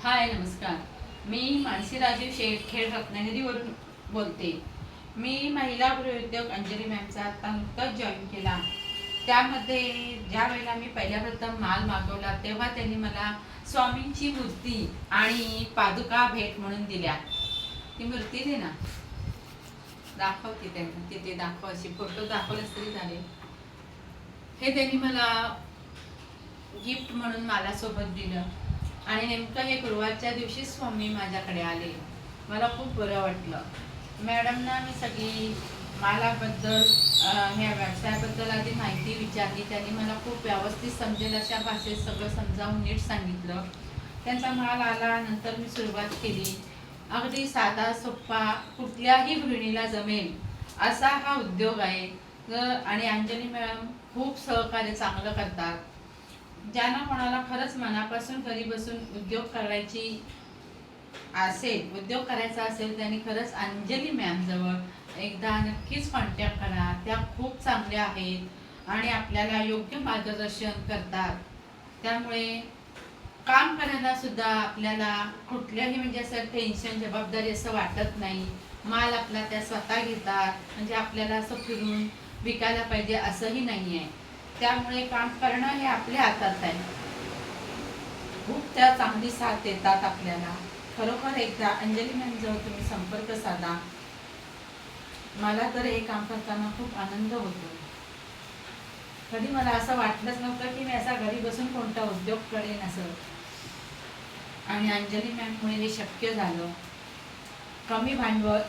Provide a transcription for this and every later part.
हाय नमस्कार. मी मानसी राजीव शेठ खेड रत्नागिरीवरून बोलते. मी महिला गृहोद्योग अंजली मॅमचा आता नुकताच जॉईन केला. त्यामध्ये ज्या वेळेला मी पहिल्याप्रथम माल मागवला तेव्हा त्यांनी मला स्वामींची मूर्ती आणि पादुका भेट म्हणून दिल्या. ती मूर्ती दे ना, दाखवते त्यांना, तिथे दाखव, अशी फोटो दाखवलेच तरी झाले. हे त्यांनी मला गिफ्ट म्हणून मला सोबत दिलं आणि नेमकं हे गुरुवारच्या दिवशी स्वामी माझ्याकडे आले. मला खूप बरं वाटलं. मॅडमना मी सगळी मालाबद्दल ह्या व्यवसायाबद्दल आधी माहिती विचारली. त्यांनी मला खूप व्यवस्थित समजेल अशा भाषेत सगळं समजावून नीट सांगितलं. त्यांचा माल आला, नंतर मी सुरुवात केली. अगदी साधा सोपा, कुठल्याही गृहिणीला जमेल असा हा उद्योग आहे. आणि अंजली मॅडम खूप सहकार्य चांगलं करतात. ज्यांना कोणाला खरंच मनापासून घरी बसून उद्योग करायचा असेल त्यांनी खरंच अंजली मॅम जवळ एकदा नक्कीच कॉन्टॅक्ट करा. त्या खूप चांगल्या आहेत आणि आपल्याला योग्य मार्गदर्शन करतात. त्यामुळे काम करायला सुद्धा आपल्याला कुठल्याही म्हणजे असं टेन्शन, जबाबदारी असं वाटत नाही. माल आपला त्या स्वतः घेतात, म्हणजे आपल्याला असं फिरून विकायला पाहिजे असंही नाही आहे. त्यामुळे काम करणं हे आपल्या हातात आहे. खूप त्या चांगली साथ देतात आपल्याला. खरोखर एकदा अंजली मॅम जवळ तुम्ही संपर्क साधा. मला तर हे काम करताना खूप आनंद होतो. कधी मला असं वाटलंच नव्हतं की मी असा घरी बसून कोणता उद्योग करेन असं. आणि अंजली मॅममुळे हे शक्य झालं. कमी भांडवल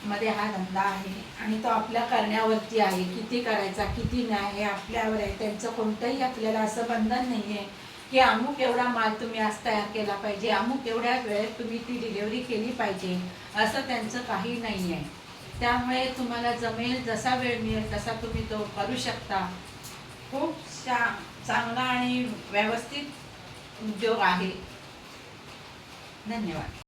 मध्ये हा धंदा आहे आणि तो आपल्या करण्यावरती आहे. किती करायचा किती नाही हे आपल्यावर आहे. त्यांचं कोणतंही आपल्याला असं बंधन नाही आहे की अमुक एवढा माल तुम्ही आज तयार केला पाहिजे, अमुक एवढ्या वेळेत तुम्ही ती डिलिव्हरी केली पाहिजे, असं त्यांचं काही नाही आहे. त्यामुळे तुम्हाला जमेल जसा वेळ मिळेल तसा तुम्ही तो करू शकता. खूप चांगला आणि व्यवस्थित उद्योग आहे. धन्यवाद.